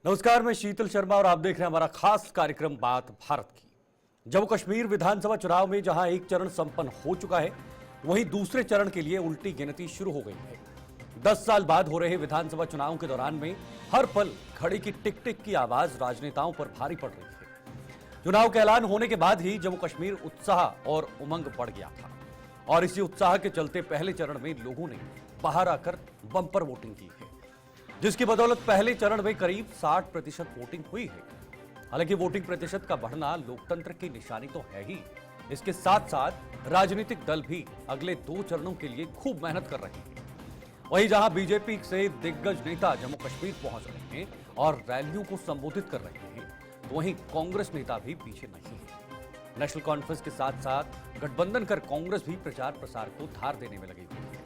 नमस्कार, मैं शीतल शर्मा और आप देख रहे हैं हमारा खास कार्यक्रम बात भारत की। जम्मू कश्मीर विधानसभा चुनाव में जहां एक चरण संपन्न हो चुका है, वहीं दूसरे चरण के लिए उल्टी गिनती शुरू हो गई है। 10 साल बाद हो रहे विधानसभा चुनाव के दौरान में हर पल घड़ी की टिक टिक की आवाज राजनेताओं पर भारी पड़ रही है। चुनाव के ऐलान होने के बाद ही जम्मू कश्मीर उत्साह और उमंग बढ़ गया था और इसी उत्साह के चलते पहले चरण में लोगों ने बाहर आकर बंपर वोटिंग की है, जिसकी बदौलत पहले चरण में करीब 60% वोटिंग हुई है। हालांकि वोटिंग प्रतिशत का बढ़ना लोकतंत्र की निशानी तो है ही, इसके साथ साथ राजनीतिक दल भी अगले 2 चरणों के लिए खूब मेहनत कर रहे हैं। वहीं जहां बीजेपी से दिग्गज नेता जम्मू कश्मीर पहुंच रहे हैं और रैलियों को संबोधित कर रहे हैं, तो वहीं कांग्रेस नेता भी पीछे नहीं है। नेशनल कॉन्फ्रेंस के साथ साथ गठबंधन कर कांग्रेस भी प्रचार प्रसार को धार देने में लगी हुई है।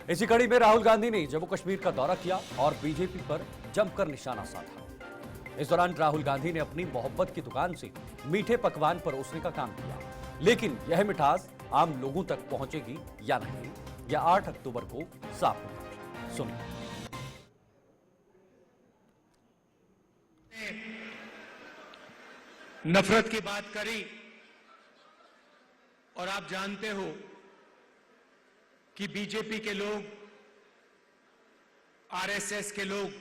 इसी कड़ी में राहुल गांधी ने जम्मू कश्मीर का दौरा किया और बीजेपी पर जमकर निशाना साधा। इस दौरान राहुल गांधी ने अपनी मोहब्बत की दुकान से मीठे पकवान परोसने का काम किया, लेकिन यह मिठास आम लोगों तक पहुंचेगी या नहीं, यह 8 अक्टूबर को साफ होगा। सुनिए। नफरत की बात करी और आप जानते हो कि बीजेपी के लोग, आरएसएस के लोग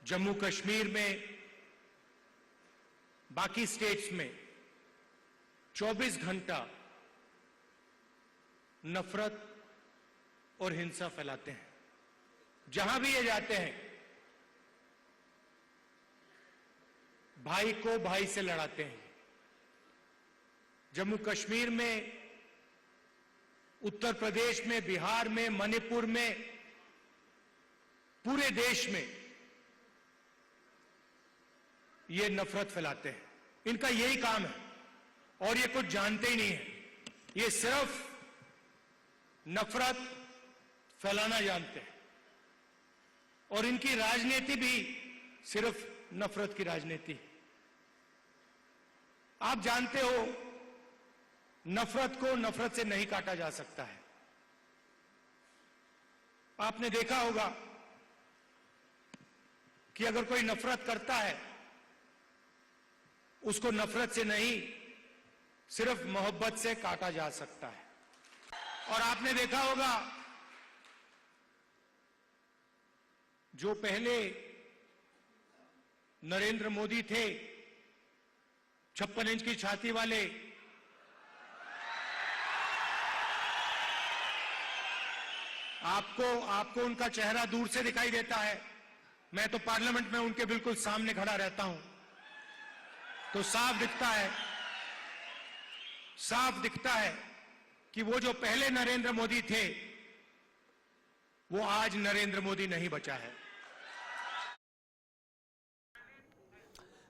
जम्मू कश्मीर में, बाकी स्टेट्स में 24 घंटा नफरत और हिंसा फैलाते हैं। जहां भी ये जाते हैं, भाई को भाई से लड़ाते हैं। जम्मू कश्मीर में, उत्तर प्रदेश में, बिहार में, मणिपुर में, पूरे देश में ये नफरत फैलाते हैं। इनका यही काम है और ये कुछ जानते ही नहीं है। ये सिर्फ नफरत फैलाना जानते हैं और इनकी राजनीति भी सिर्फ नफरत की राजनीति। आप जानते हो, नफरत को नफरत से नहीं काटा जा सकता है। आपने देखा होगा कि अगर कोई नफरत करता है, उसको नफरत से नहीं, सिर्फ मोहब्बत से काटा जा सकता है। और आपने देखा होगा, जो पहले नरेंद्र मोदी थे, 56 इंच की छाती वाले, आपको उनका चेहरा दूर से दिखाई देता है। मैं तो पार्लियामेंट में उनके बिल्कुल सामने खड़ा रहता हूं, तो साफ दिखता है कि वो जो पहले नरेंद्र मोदी थे, वो आज नरेंद्र मोदी नहीं बचा है।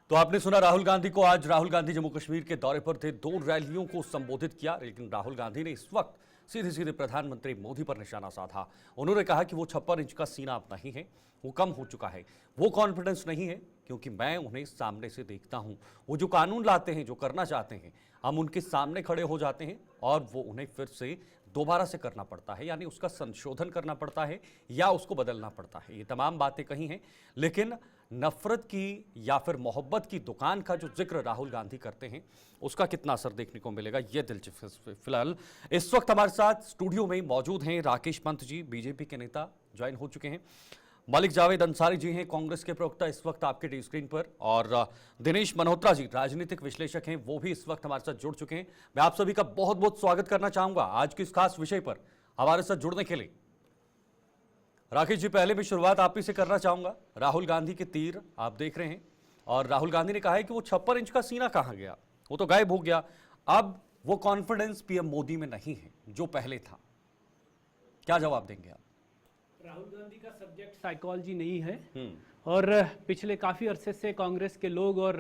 तो आपने सुना राहुल गांधी को। आज राहुल गांधी जम्मू कश्मीर के दौरे पर थे, 2 रैलियों को संबोधित किया, लेकिन राहुल गांधी ने इस वक्त सीधे प्रधानमंत्री मोदी पर निशाना साधा। उन्होंने कहा कि वो 56 इंच का सीना अब नहीं है, वो कम हो चुका है। वो कॉन्फिडेंस नहीं है क्योंकि मैं उन्हें सामने से देखता हूं। वो जो कानून लाते हैं, जो करना चाहते हैं, हम उनके सामने खड़े हो जाते हैं और वो उन्हें फिर से दोबारा से करना पड़ता है, यानी उसका संशोधन करना पड़ता है या उसको बदलना पड़ता है। ये तमाम बातें कही हैं, लेकिन नफरत की या फिर मोहब्बत की दुकान का जो जिक्र राहुल गांधी करते हैं, उसका कितना असर देखने को मिलेगा, ये दिलचस्प। फिलहाल इस वक्त हमारे साथ स्टूडियो में मौजूद हैं राकेश पंत जी, बीजेपी के नेता ज्वाइन हो चुके हैं। मलिक जावेद अंसारी जी हैं, कांग्रेस के प्रवक्ता, इस वक्त आपके टीवी स्क्रीन पर, और दिनेश मल्होत्रा जी राजनीतिक विश्लेषक हैं, वो भी इस वक्त हमारे साथ जुड़ चुके हैं। मैं आप सभी का बहुत बहुत स्वागत करना चाहूंगा आज के इस खास विषय पर हमारे साथ जुड़ने के लिए। राकेश जी, पहले मैं शुरुआत आप ही से करना चाहूंगा। राहुल गांधी के तीर आप देख रहे हैं और राहुल गांधी ने कहा है कि वो 56 इंच का सीना कहां गया, वो तो गायब हो गया। अब वो कॉन्फिडेंस पीएम मोदी में नहीं है जो पहले था। क्या जवाब देंगे आप? राहुल गांधी का सब्जेक्ट साइकोलॉजी नहीं है और पिछले काफ़ी अरसे से कांग्रेस के लोग और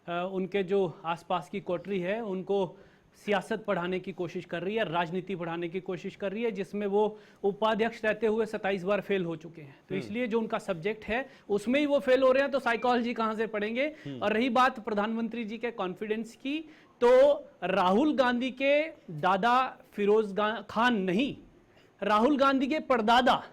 उनके जो आसपास की कोटरी है, उनको सियासत पढ़ाने की कोशिश कर रही है, राजनीति पढ़ाने की कोशिश कर रही है, जिसमें वो उपाध्यक्ष रहते हुए 27 बार फेल हो चुके हैं। तो इसलिए जो उनका सब्जेक्ट है उसमें ही वो फेल हो रहे हैं, तो साइकोलॉजी कहां से पढ़ेंगे। और रही बात प्रधानमंत्री जी के कॉन्फिडेंस की, तो राहुल गांधी के दादा फिरोज खान नहीं, राहुल गांधी के परदादा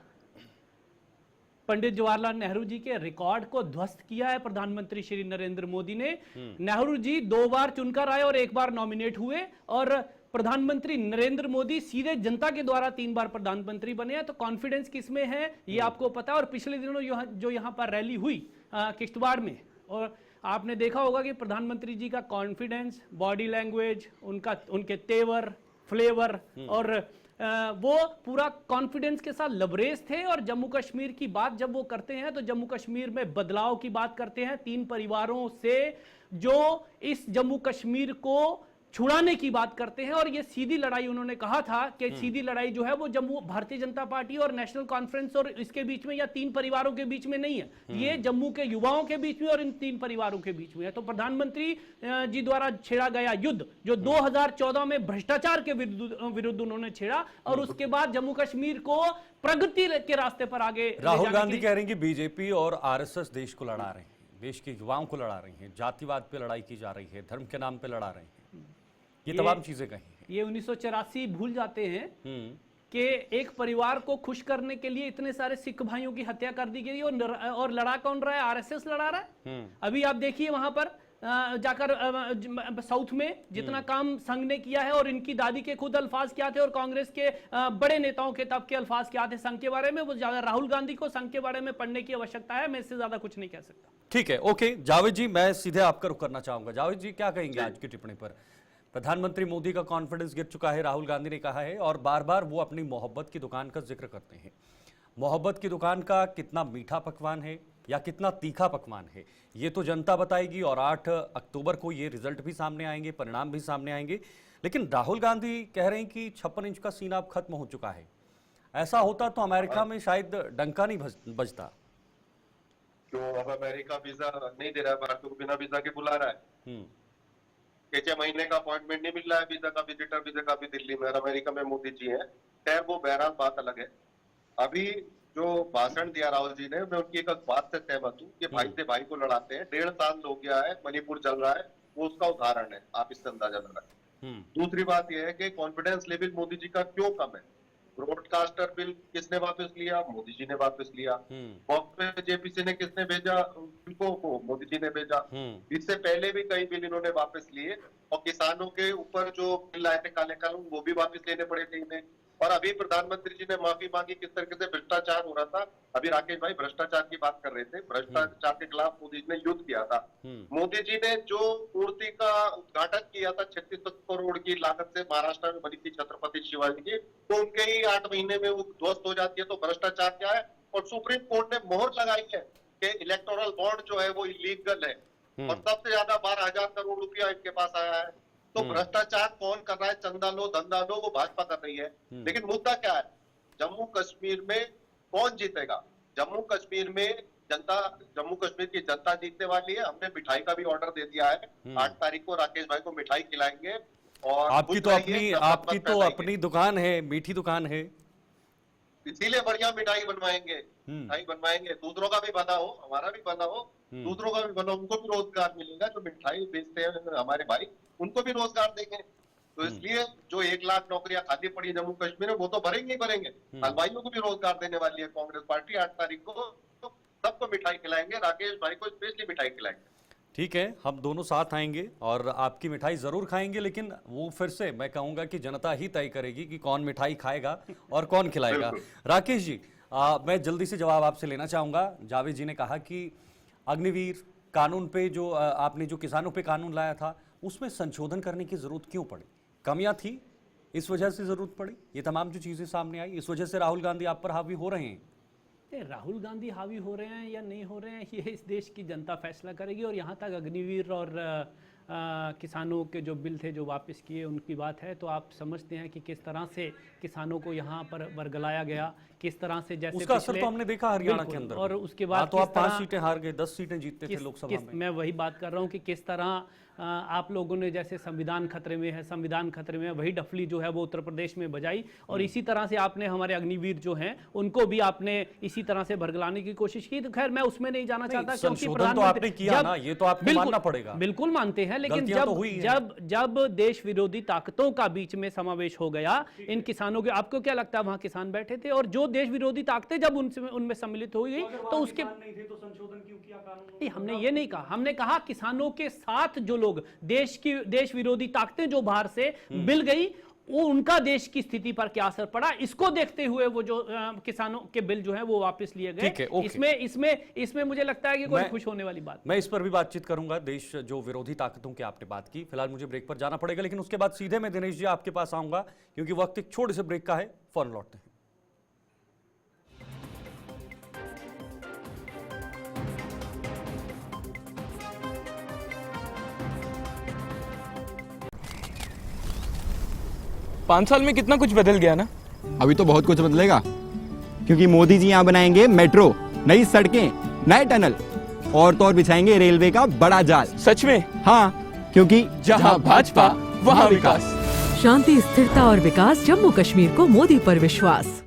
पंडित जवाहरलाल नेहरू जी के रिकॉर्ड को ध्वस्त किया है प्रधानमंत्री श्री नरेंद्र मोदी ने। नेहरू जी 2 बार चुनकर आए और 1 बार नॉमिनेट हुए, और प्रधानमंत्री नरेंद्र मोदी सीधे जनता के द्वारा 3 बार प्रधानमंत्री बने हैं। तो कॉन्फिडेंस किसमें है ये आपको पता है। और पिछले दिनों जो यहाँ पर रैली हुई किश्तवाड़ में, और आपने देखा होगा कि प्रधानमंत्री जी का कॉन्फिडेंस, बॉडी लैंग्वेज, उनके तेवर, फ्लेवर, और वो पूरा कॉन्फिडेंस के साथ लबरेज थे। और जम्मू कश्मीर की बात जब वो करते हैं तो जम्मू कश्मीर में बदलाव की बात करते हैं, 3 परिवारों से जो इस जम्मू कश्मीर को छुड़ाने की बात करते हैं। और ये सीधी लड़ाई, उन्होंने कहा था कि सीधी लड़ाई जो है वो जम्मू भारतीय जनता पार्टी और नेशनल कॉन्फ्रेंस और इसके बीच में या 3 परिवारों के बीच में नहीं है, ये जम्मू के युवाओं के बीच में और इन 3 परिवारों के बीच में है। तो प्रधानमंत्री जी द्वारा छेड़ा गया युद्ध जो 2014 में भ्रष्टाचार के विरुद्ध उन्होंने छेड़ा, और उसके बाद जम्मू कश्मीर को प्रगति के रास्ते पर आगे राहुल गांधी कह रहे हैं कि बीजेपी और आरएसएस देश को लड़ा रहे हैं, देश के युवाओं को लड़ा रही हैं, जातिवाद पे लड़ाई की जा रही है, धर्म के नाम पे लड़ा रहे हैं, ये तमाम चीजें कही हैं। ये 1984 भूल जाते हैं कि एक परिवार को खुश करने के लिए इतने सारे सिख भाइयों की हत्या कर दी गई, और लड़ा कौन रहा है? आरएसएस लड़ा रहा है। अभी आप देखिए वहां पर जाकर साउथ में जितना काम संघ ने किया है, और इनकी दादी के खुद अल्फाज क्या थे और कांग्रेस के बड़े नेताओं के तब के अल्फाज क्या थे संघ के बारे में, वो ज्यादा राहुल गांधी को संघ के बारे में पढ़ने की आवश्यकता है। मैं इससे ज्यादा कुछ नहीं कह सकता। ठीक है, ओके जावेद जी, मैं सीधे आपका रुख करना चाहूंगा। जावेद जी क्या कहेंगे आज की टिप्पणी पर? प्रधानमंत्री मोदी का कॉन्फिडेंस गिर चुका है, राहुल गांधी ने कहा है, और बार बार वो अपनी मोहब्बत की दुकान का जिक्र करते हैं। मोहब्बत की दुकान का कितना मीठा पकवान है या कितना तीखा पकवान है, ये तो जनता बताएगी, और 8 अक्टूबर को ये रिजल्ट भी सामने आएंगे, परिणाम भी सामने आएंगे। लेकिन राहुल गांधी कह रहे हैं कि 56 इंच का सीना अब खत्म हो चुका है। ऐसा होता तो अमेरिका में शायद डंका नहीं बजता। क्यों अब अमेरिका वीजा नहीं दे रहा है, भारत को बिना वीजा के बुला रहा है? 6 महीने का अपॉइंटमेंट नहीं मिल रहा है वीजा का, विजिटर वीजा का भी दिल्ली में, और अमेरिका में मोदी जी हैं। खैर वो बहरहाल बात अलग है। अभी जो भाषण दिया राहुल जी ने, मैं उनकी एक बात से सहमत हूँ कि भाई से भाई को लड़ाते हैं। 1.5 साल हो गया है, मणिपुर चल रहा है, वो उसका उदाहरण है, आप इससे अंदाजा लगाएं। दूसरी बात यह है कि कॉन्फिडेंस लेवल मोदी जी का क्यों कम है। ब्रॉडकास्टर बिल किसने वापस लिया? मोदी जी ने वापस लिया। कांग्रेस जेपीसी ने किसने भेजा उनको? मोदी जी ने भेजा। इससे पहले भी कई बिल इन्होंने वापस लिए, और किसानों के ऊपर जो बिल आए थे काले कानून, वो भी वापस लेने पड़े थे इन्हें। और अभी प्रधानमंत्री जी ने माफी मांगी, किस तरीके से भ्रष्टाचार हो रहा था। अभी राकेश भाई भ्रष्टाचार की बात कर रहे थे, भ्रष्टाचार के खिलाफ मोदी जी ने युद्ध किया था। मोदी जी ने जो मूर्ति का उद्घाटन किया था 36 करोड़ की लागत से महाराष्ट्र में बनी थी छत्रपति शिवाजी की, तो उनके ही 8 महीने में वो ध्वस्त हो जाती है। तो भ्रष्टाचार क्या है? और सुप्रीम कोर्ट ने मोहर लगाई है कि इलेक्टोरल बॉन्ड जो है वो इलीगल है, और सबसे ज्यादा 12,000 करोड़ रुपया इनके पास आया है। तो भ्रष्टाचार कौन कर रहा है? चंदा लो धंधा लो, वो भाजपा कर रही है। लेकिन मुद्दा क्या है? जम्मू कश्मीर में कौन जीतेगा? जम्मू कश्मीर में जम्मू कश्मीर की जनता जीतने वाली है। हमने मिठाई का भी ऑर्डर दे दिया है, 8 तारीख को राकेश भाई को मिठाई खिलाएंगे। और आपकी तो अपनी दुकान है, मीठी दुकान है, इसीलिए बढ़िया मिठाई बनवाएंगे, मिठाई बनवाएंगे। दूसरों का भी बना हो, हमारा भी बना हो, दूसरों का भी बना हो, उनको भी रोजगार मिलेगा। जो मिठाई बेचते हैं हमारे भाई, उनको भी रोजगार देंगे। तो इसलिए जो 1 लाख नौकरियां खाली पड़ी है जम्मू कश्मीर में, वो तो भरेंगे ही भरेंगे। हलवाइयों को भी रोजगार देने वाली है कांग्रेस पार्टी। 8 तारीख को सबको मिठाई खिलाएंगे, राकेश भाई को स्पेशली मिठाई खिलाएंगे। ठीक है, हम दोनों साथ आएंगे और आपकी मिठाई जरूर खाएंगे, लेकिन वो फिर से मैं कहूंगा कि जनता ही तय करेगी कि कौन मिठाई खाएगा और कौन खिलाएगा। राकेश जी, मैं जल्दी से जवाब आपसे लेना चाहूंगा। जावेद जी ने कहा कि अग्निवीर कानून पे जो आपने जो किसानों पे कानून लाया था, उसमें संशोधन करने की जरूरत क्यों पड़ी? कमियां थी, इस वजह से जरूरत पड़ी? ये तमाम जो चीजें सामने आई, इस वजह से राहुल गांधी आप पर हावी हो रहे हैं? राहुल गांधी हावी हो रहे हैं या नहीं हो रहे हैं, ये इस देश की जनता फैसला करेगी। और यहाँ तक अग्निवीर और किसानों के जो बिल थे जो वापस किए, उनकी बात है, तो आप समझते हैं कि किस तरह से किसानों को यहाँ पर वर्गलाया गया, किस तरह से जैसे उसका असर तो हमने देखा हरियाणा के अंदर। और उसके बाद तो आप 5 सीटें हार गए, 10 सीटें जीतते थे लोकसभा में। मैं वही बात कर रहा हूँ कि किस तरह आप लोगों ने जैसे संविधान खतरे में है, संविधान खतरे में है, वही डफली जो है वो उत्तर प्रदेश में बजाई, और इसी तरह से आपने हमारे अग्निवीर जो हैं उनको भी आपने इसी तरह से भड़काने की कोशिश की। तो खैर मैं उसमें नहीं जाना चाहता, क्योंकि संशोधन तो आपने किया ना, ये तो आपको मानना पड़ेगा। बिल्कुल मानते हैं, लेकिन गलतियां तो हुई हैं। जब देश विरोधी ताकतों का बीच में समावेश हो गया इन किसानों के, आपको क्या लगता है वहां किसान बैठे थे, और जो देश विरोधी ताकतें जब उनमें सम्मिलित हो गई तो उसके नहीं थे तो संशोधन क्यों किया कानून? नहीं, हमने ये नहीं कहा, हमने कहा किसानों के साथ जो लोग देश विरोधी ताकतें जो बाहर से मिल गई, वो उनका देश की स्थिति पर क्या असर पड़ा, इसको देखते हुए वो जो किसानों के बिल जो है वो वापस लिए गए। ठीक है, ओके। इसमें मुझे लगता है कि कोई खुश होने वाली बात। मैं इस पर भी बातचीत करूंगा, देश जो विरोधी ताकतों की आपने बात की। फिलहाल मुझे ब्रेक पर जाना पड़ेगा, लेकिन उसके बाद सीधे मैं दिनेश जी आपके पास आऊंगा, क्योंकि वक्त एक छोटे से ब्रेक का है, फौरन लौटते हैं। पाँच साल में कितना कुछ बदल गया ना। अभी तो बहुत कुछ बदलेगा, क्योंकि मोदी जी यहाँ बनाएंगे मेट्रो, नई सड़कें, नए टनल, और तो और बिछाएंगे रेलवे का बड़ा जाल। सच में? हाँ, क्योंकि जहाँ भाजपा वहाँ विकास। शांति, स्थिरता और विकास, जम्मू कश्मीर को मोदी पर विश्वास।